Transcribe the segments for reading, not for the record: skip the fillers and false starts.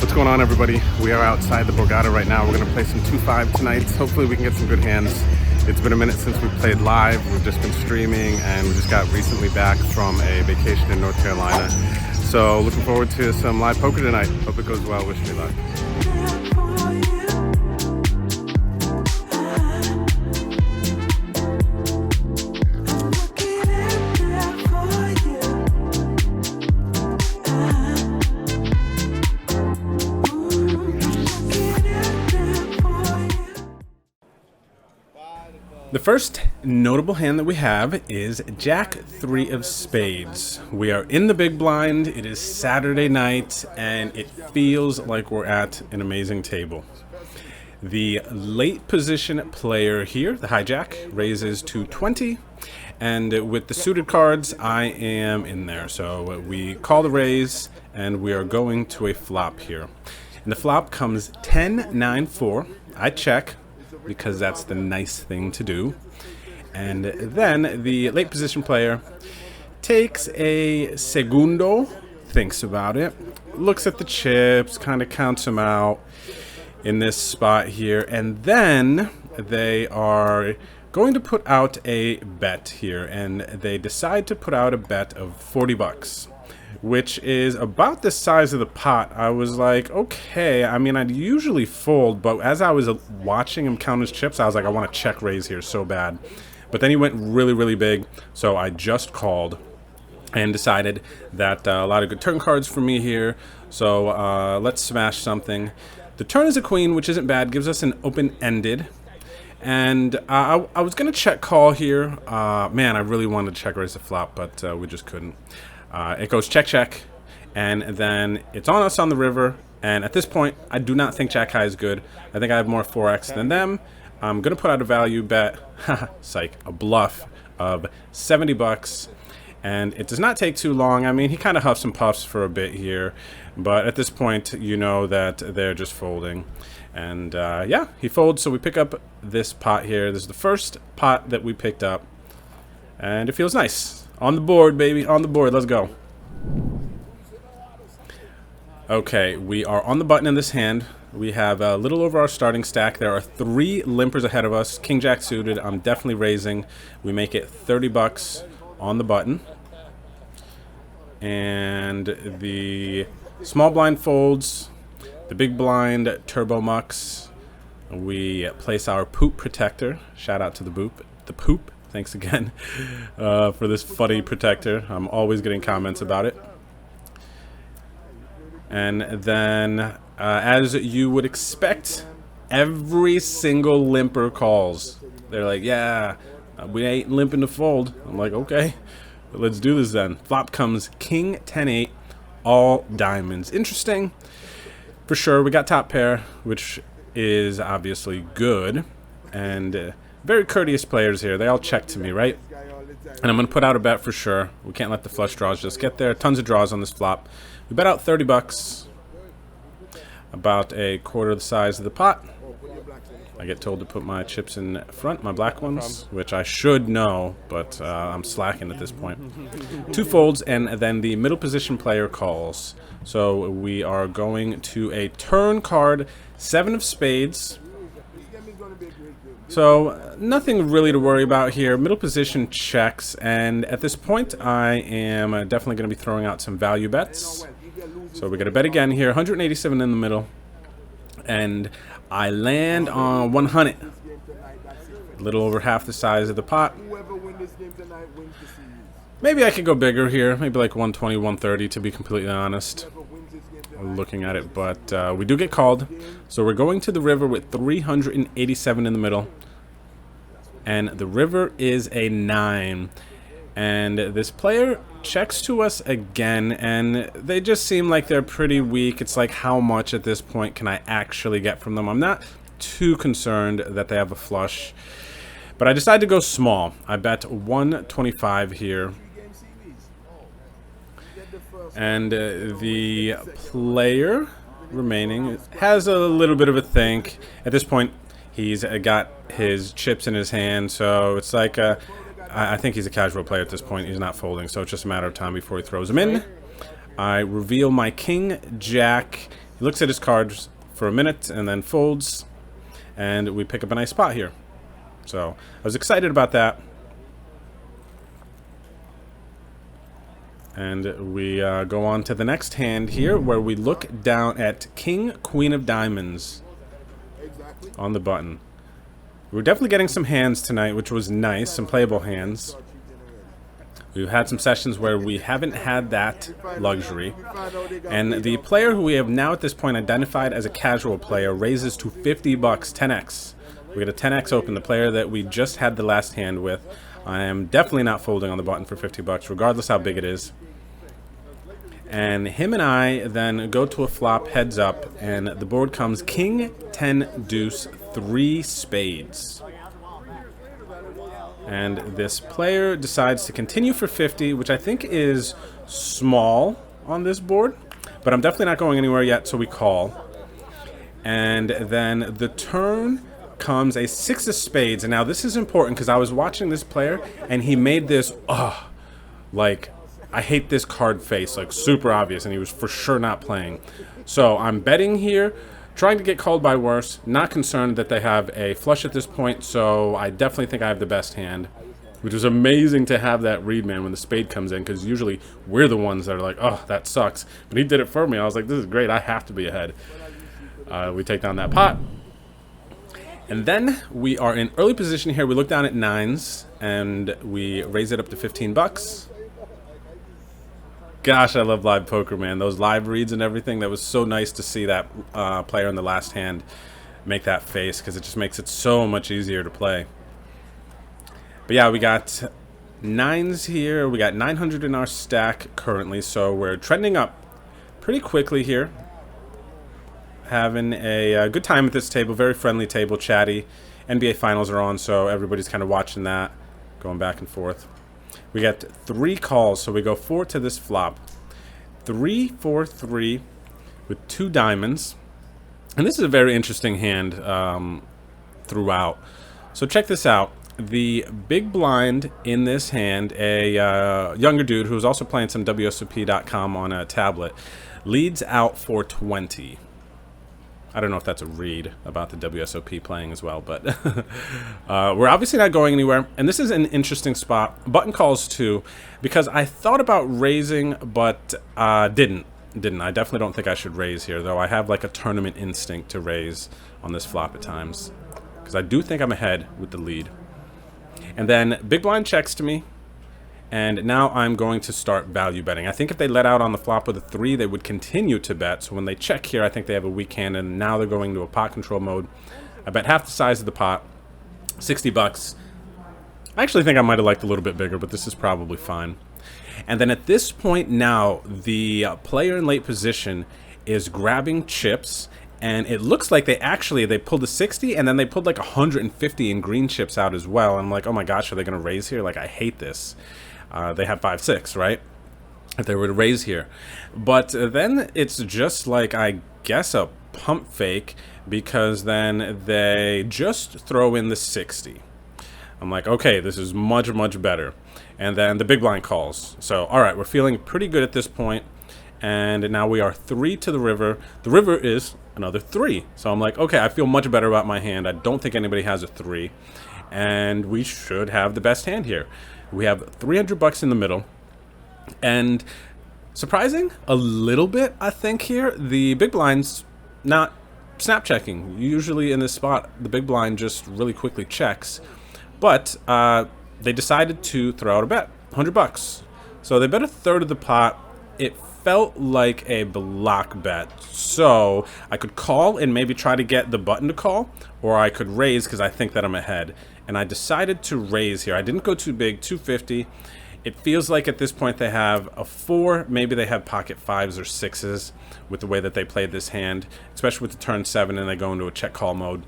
What's going on, everybody? We are outside the Borgata right now. We're going to play some 2-5 tonight. Hopefully we can get some good hands. It's been a minute since we played live. We've just been streaming, and we just got recently back from a vacation in North Carolina. So looking forward to some live poker tonight. Hope it goes well. Wish me luck. The first notable hand that we have is Jack 3 of spades. We are in the big blind. It is Saturday night, and it feels like we're at an amazing table. The late position player here, the hijack, raises to 20, and with the suited cards, I am in there. So we call the raise, and we are going to a flop here. And the flop comes 10-9-4. I check, because that's the nice thing to do. And then the late position player takes a segundo, thinks about it, looks at the chips, kind of counts them out in this spot here, and then they are going to put out a bet here, and they decide to put out a bet of 40 bucks. Which is about the size of the pot. I was like, okay, I mean, I'd usually fold, but as I was watching him count his chips, I was like, I want to check raise here so bad. But then he went really, really big, so I just called and decided that a lot of good turn cards for me here, so let's smash something. The turn is a queen, which isn't bad, gives us an open-ended. And I was going to check call here. Man, I really wanted to check raise the flop, but we just couldn't. It goes check, check, and then it's on us on the river, and at this point, I do not think Jack High is good. I think I have more 4x than them. I'm going to put out a value bet, psych, a bluff of 70 bucks, and it does not take too long. I mean, he kind of huffs and puffs for a bit here, but at this point, you know that they're just folding. And yeah, he folds, so we pick up this pot here. This is the first pot that we picked up, and it feels nice. On the board, baby. On the board. Let's go. Okay, we are on the button in this hand. We have a little over our starting stack. There are 3 limpers ahead of us. King Jack suited. I'm definitely raising. We make it 30 bucks on the button. And the small blind folds. The big blind turbo mucks. We place our poop protector. Shout out to the poop. Thanks again for this funny protector. I'm always getting comments about it. And then, as you would expect, every single limper calls. They're like, yeah, we ain't limping to fold. I'm like, okay, let's do this then. Flop comes king 10-8, all diamonds. Interesting. For sure, we got top pair, which is obviously good. And very courteous players here. They all check to me, right? And I'm going to put out a bet for sure. We can't let the flush draws just get there. Tons of draws on this flop. We bet out 30 bucks. About a quarter the size of the pot. I get told to put my chips in front, my black ones, which I should know, but I'm slacking at this point. 2 folds, and then the middle position player calls. So we are going to a turn card, 7 of spades. So nothing really to worry about here. Middle position checks, and at this point I am definitely going to be throwing out some value bets. So we're going to bet again here, 187 in the middle, and I land on 100. A little over half the size of the pot. Maybe I could go bigger here, maybe like 120, 130 to be completely honest. Looking at it, but we do get called. So we're going to the river with 387 in the middle, and the river is a 9, and this player checks to us again, and they just seem like they're pretty weak. It's like, how much at this point can I actually get from them? I'm not too concerned that they have a flush, but I decided to go small. I bet 125 here. And the player remaining has a little bit of a think. At this point, he's got his chips in his hand, so it's like I think he's a casual player at this point. He's not folding, so it's just a matter of time before he throws them in. I reveal my king, jack. He looks at his cards for a minute and then folds, and we pick up a nice spot here. So I was excited about that. And we go on to the next hand here, where we look down at King, Queen of Diamonds on the button. We were definitely getting some hands tonight, which was nice, some playable hands. We've had some sessions where we haven't had that luxury. And the player who we have now at this point identified as a casual player raises to 50 bucks, 10x. We get a 10x open, the player that we just had the last hand with. I am definitely not folding on the button for 50 bucks, regardless how big it is. And him and I then go to a flop heads up, and the board comes King, 10, Deuce, 3 spades. And this player decides to continue for 50, which I think is small on this board. But I'm definitely not going anywhere yet, so we call. And then the turn comes a 6 of spades. And now this is important because I was watching this player, and he made this, like, I hate this card face, like super obvious, and he was for sure not playing. So I'm betting here, trying to get called by worse, not concerned that they have a flush at this point, so I definitely think I have the best hand, which was amazing to have that read, man, when the spade comes in, because usually we're the ones that are like, oh, that sucks. But he did it for me. I was like, this is great. I have to be ahead. We take down that pot. And then we are in early position here. We look down at 9s, and we raise it up to 15 bucks. Gosh, I love live poker, man. Those live reads and everything. That was so nice to see that player in the last hand make that face, because it just makes it so much easier to play. But yeah, we got 9s here. We got 900 in our stack currently, so we're trending up pretty quickly here. Having a good time at this table. Very friendly table, chatty. NBA Finals are on, so everybody's kind of watching that, going back and forth. We got 3 calls, so we go 4 to this flop. 3, 4, 3 with 2 diamonds. And this is a very interesting hand throughout. So check this out. The big blind in this hand, a younger dude who's also playing some WSOP.com on a tablet, leads out for 20. I don't know if that's a read about the WSOP playing as well, but we're obviously not going anywhere. And this is an interesting spot. Button calls too, because I thought about raising, but didn't. I definitely don't think I should raise here, though. I have like a tournament instinct to raise on this flop at times, because I do think I'm ahead with the lead. And then big blind checks to me. And now I'm going to start value betting. I think if they let out on the flop with a 3, they would continue to bet. So when they check here, I think they have a weak hand, and now they're going to a pot control mode. I bet half the size of the pot, 60 bucks. I actually think I might have liked a little bit bigger, but this is probably fine. And then at this point now, the player in late position is grabbing chips, and it looks like they pulled a 60, and then they pulled like 150 in green chips out as well. I'm like, oh my gosh, are they going to raise here? Like, I hate this. They have 5-6, right? If they were to raise here. But then it's just like, I guess, a pump fake, because then they just throw in the 60. I'm like, okay, this is much, much better. And then the big blind calls. So, all right, we're feeling pretty good at this point. And now we are 3 to the river. The river is another 3. So I'm like, okay, I feel much better about my hand. I don't think anybody has a 3. And we should have the best hand here. We have 300 bucks in the middle, and surprising a little bit, I think here, the big blind's not snap checking. Usually in this spot, the big blind just really quickly checks, but they decided to throw out a bet, 100 bucks. So they bet a third of the pot. It felt like a block bet, so I could call and maybe try to get the button to call, or I could raise because I think that I'm ahead. And I decided to raise here. I didn't go too big, 250. It feels like at this point they have a 4. Maybe they have pocket 5s or 6s with the way that they played this hand, especially with the turn 7 and they go into a check call mode.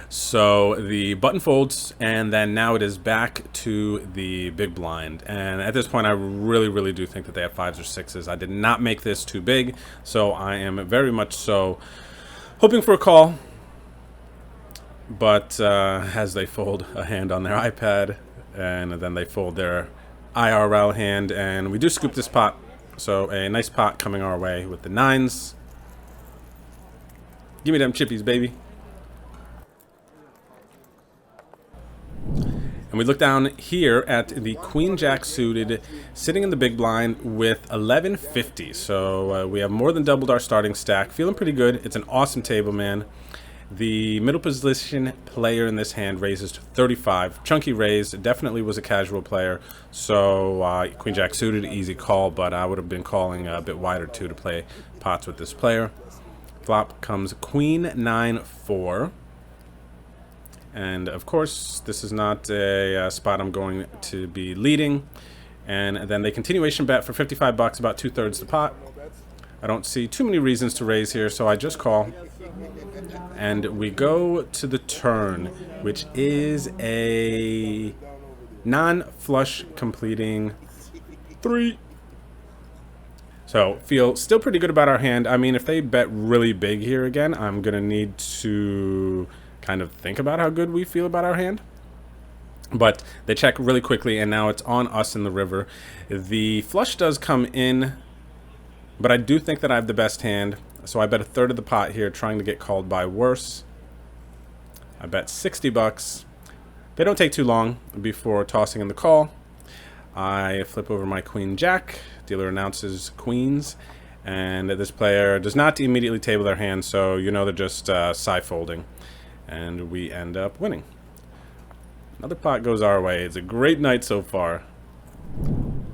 So the button folds, and then now it is back to the big blind. And at this point, I really, really do think that they have 5s or 6s. I did not make this too big, so I am very much so hoping for a call. But as they fold a hand on their iPad, and then they fold their IRL hand, and we do scoop this pot. So a nice pot coming our way with the 9s. Give me them chippies, baby. And we look down here at the Queen Jack suited, sitting in the big blind with 1150. So we have more than doubled our starting stack. Feeling pretty good. It's an awesome table, man. The middle position player in this hand raises to 35. Chunky raise, definitely was a casual player. So Queen Jack suited, easy call, but I would have been calling a bit wider too to play pots with this player. Flop comes Queen 9-4. And of course, this is not a spot I'm going to be leading. And then they continuation bet for 55 bucks, about 2/3 the pot. I don't see too many reasons to raise here, so I just call. And we go to the turn, which is a non-flush completing 3. So feel still pretty good about our hand. I mean, if they bet really big here again, I'm gonna need to kind of think about how good we feel about our hand. But they check really quickly, and now it's on us in the river. The flush does come in, but I do think that I have the best hand. So I bet 1/3 of the pot here, trying to get called by worse. I bet 60 bucks. They don't take too long before tossing in the call. I flip over my Queen Jack. Dealer announces queens. And this player does not immediately table their hand, so you know they're just side folding. And we end up winning. Another pot goes our way. It's a great night so far. And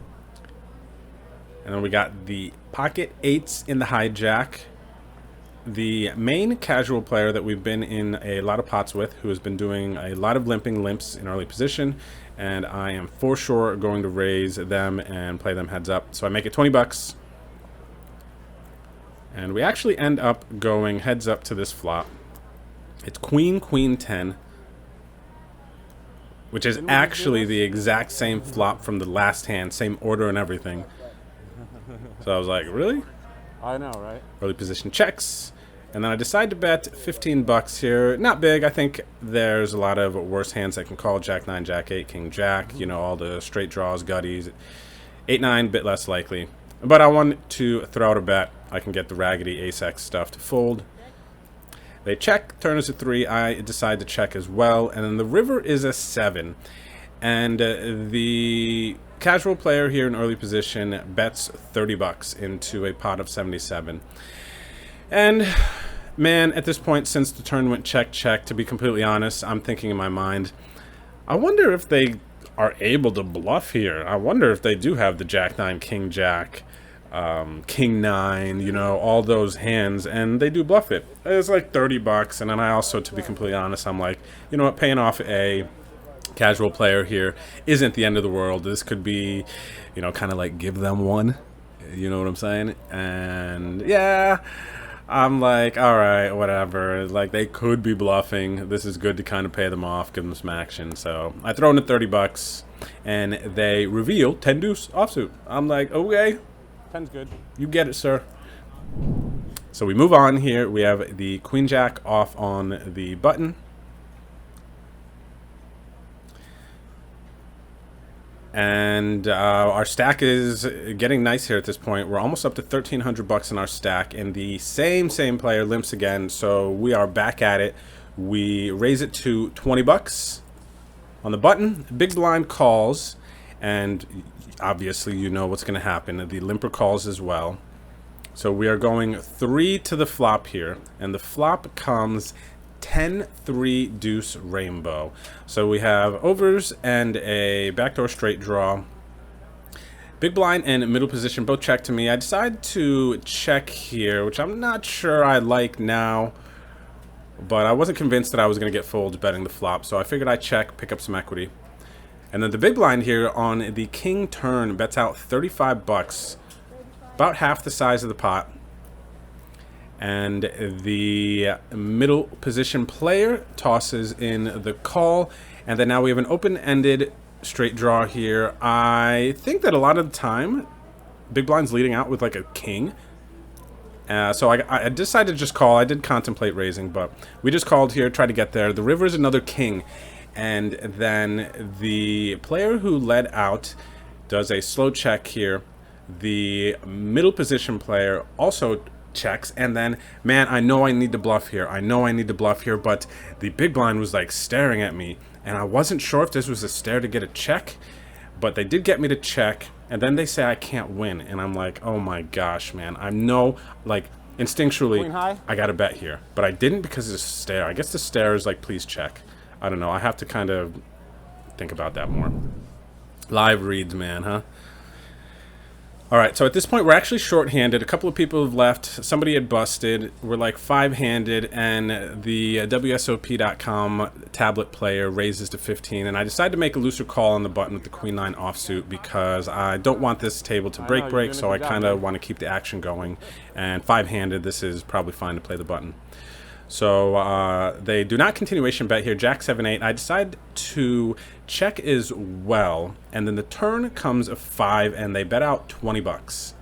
then we got the pocket 8s in the hijack. The main casual player that we've been in a lot of pots with, who has been doing a lot of limping limps in early position, and I am for sure going to raise them and play them heads up. So I make it 20 bucks. And we actually end up going heads up to this flop. It's Queen, Queen 10, which is actually the exact same flop from the last hand, same order and everything. So I was like, really? I know, right? Early position checks. And then I decide to bet 15 bucks here. Not big. I think there's a lot of worse hands I can call. Jack 9, Jack 8, King Jack. You know, all the straight draws, gutties. 8-9, bit less likely. But I want to throw out a bet. I can get the raggedy ace-x stuff to fold. They check, turn is a 3. I decide to check as well. And then the river is a 7. And the casual player here in early position bets 30 bucks into a pot of 77. And man, at this point, since the turn went check, check, to be completely honest, I'm thinking in my mind, I wonder if they are able to bluff here. I wonder if they do have the Jack 9, King Jack, King 9, you know, all those hands, and they do bluff it. It's like 30 bucks, and then I also, to be completely honest, I'm like, you know what, paying off a casual player here isn't the end of the world. This could be, you know, kind of like give them one, you know what I'm saying? And yeah, I'm like, all right, whatever. Like, they could be bluffing. This is good to kind of pay them off, give them some action. So I throw in the 30 bucks, and they reveal 10 deuce offsuit. I'm like, okay, 10's good. you get it, sir. So we move on here. We have the Queen Jack off on the button. And our stack is getting nice here at this point. We're almost up to 1,300 bucks in our stack, and the same player limps again. So we are back at it. We raise it to 20 bucks on the button. Big blind calls, and obviously you know what's going to happen. The limper calls as well. So we are going 3 to the flop here, and the flop comes 10-3 deuce rainbow. So we have overs and a backdoor straight draw. Big blind and middle position both check to me. I decide to check here, which I'm not sure I like now, but I wasn't convinced that I was going to get fold betting the flop, so I figured I'd check, pick up some equity. And then the big blind here on the king turn bets out 35 bucks, about half the size of the pot. And the middle position player tosses in the call. And then now we have an open-ended straight draw here. I think that a lot of the time, big blind's leading out with like a king. So I decided to just call. I did contemplate raising, but we just called here, tried to get there. The river is another king. And then the player who led out does a slow check here. The middle position player also checks, and then, man, I know I need to bluff here. I know I need to bluff here, but the big blind was like staring at me, and I wasn't sure if this was a stare to get a check, but they did get me to check, and then they say I can't win, and I'm like, oh my gosh, man. I know, like, instinctually, I got to bet here, but I didn't because of the stare. I guess the stare is like, please check. I don't know. I have to kind of think about that more. Live reads, man, huh? All right, so at this point, we're actually short-handed. A couple of people have left. Somebody had busted. We're like five-handed, and the WSOP.com tablet player raises to 15, and I decided to make a looser call on the button with the queen-9 offsuit because I don't want this table to break, so I kind of want to keep the action going. And five-handed, this is probably fine to play the button. So they do not continuation bet here. Jack 7-8. I decide to check as well, and then the turn comes a 5, and they bet out 20 bucks.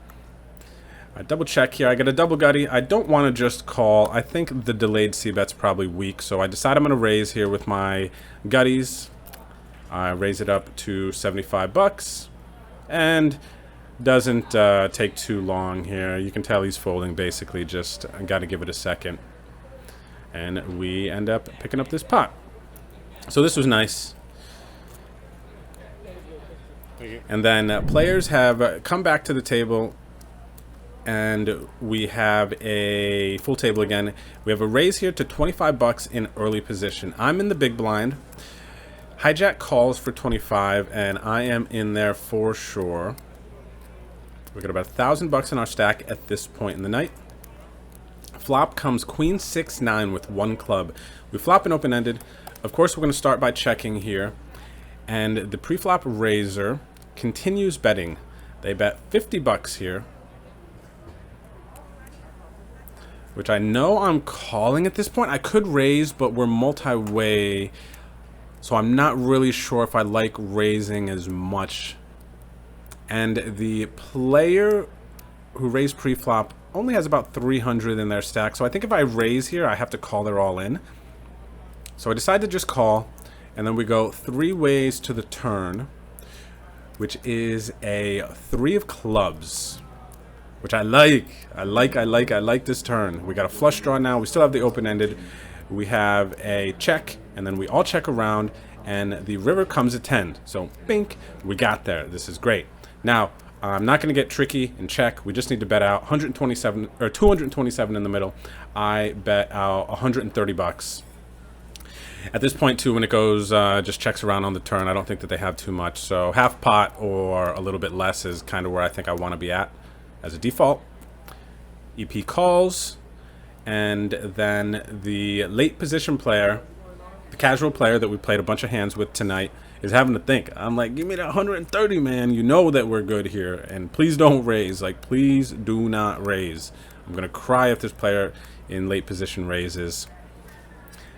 I double check here. I get a double gutty. I don't want to just call. I think the delayed C bet's probably weak, so I decide I'm going to raise here with my gutties. I raise it up to 75 bucks, and doesn't take too long here. You can tell he's folding basically. Just got to give it a second. And we end up picking up this pot. So this was nice. And then players have come back to the table, and we have a full table again. We have a raise here to 25 bucks in early position. I'm in the big blind. Hijack calls for 25, and I am in there for sure. We got about 1,000 bucks in our stack at this point in the night. Flop comes queen 6-9 with one club. We flop an open-ended. Of course, we're going to start by checking here. And the pre-flop raiser continues betting. They bet 50 bucks here, which I know I'm calling at this point. I could raise, but we're multi-way, so I'm not really sure if I like raising as much. And the player who raised pre-flop only has about 300 in their stack, so I think if I raise here, I have to call their all in. So I decide to just call, and then we go 3 ways to the turn, which is a 3 of clubs, which I like. I like this turn. We got a flush draw now. We still have the open-ended. We have a check, and then we all check around, and the river comes at 10. So, bink, we got there. This is great. Now, I'm not going to get tricky and check. We just need to bet out 127 or 227 in the middle. I bet out 130 bucks. At this point, too, when it goes just checks around on the turn, I don't think that they have too much. So half pot or a little bit less is kind of where I think I want to be at as a default. EP calls, and then the late position player, the casual player that we played a bunch of hands with tonight, is having to think. I'm like, give me that 130, man. You know that we're good here. And please don't raise. Like, please do not raise. I'm going to cry if this player in late position raises.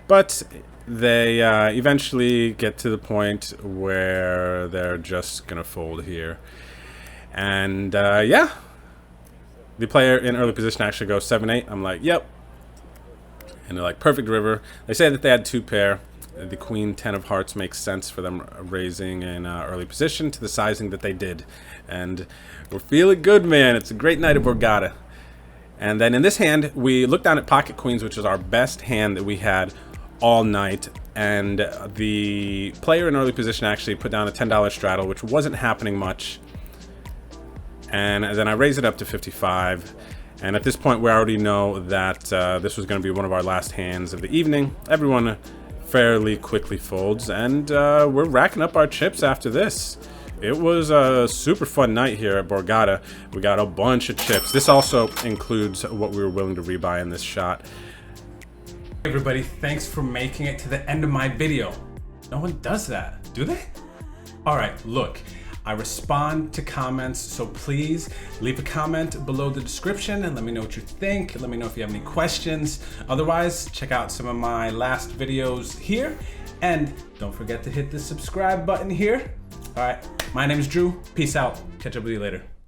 But they eventually get to the point where they're just going to fold here. And, yeah. The player in early position actually goes 7-8. I'm like, yep. And they're like, perfect river. They say that they had 2 pair. The queen 10 of hearts makes sense for them raising in early position to the sizing that they did. And we're feeling good, man. It's a great night at Borgata. And then in this hand, we look down at pocket queens, which is our best hand that we had all night. And the player in early position actually put down a $10 straddle, which wasn't happening much. And then I raise it up to 55. And at this point, we already know that this was going to be one of our last hands of the evening. Everyone fairly quickly folds, and we're racking up our chips after this. It was a super fun night here at Borgata. We got a bunch of chips. This also includes what we were willing to rebuy in this shot. Hey everybody, thanks for making it to the end of my video. No one does that, do they? All right, look, I respond to comments, so please leave a comment below the description and let me know what you think. Let me know if you have any questions. Otherwise, check out some of my last videos here. And don't forget to hit the subscribe button here. All right, my name is Drew. Peace out. Catch up with you later.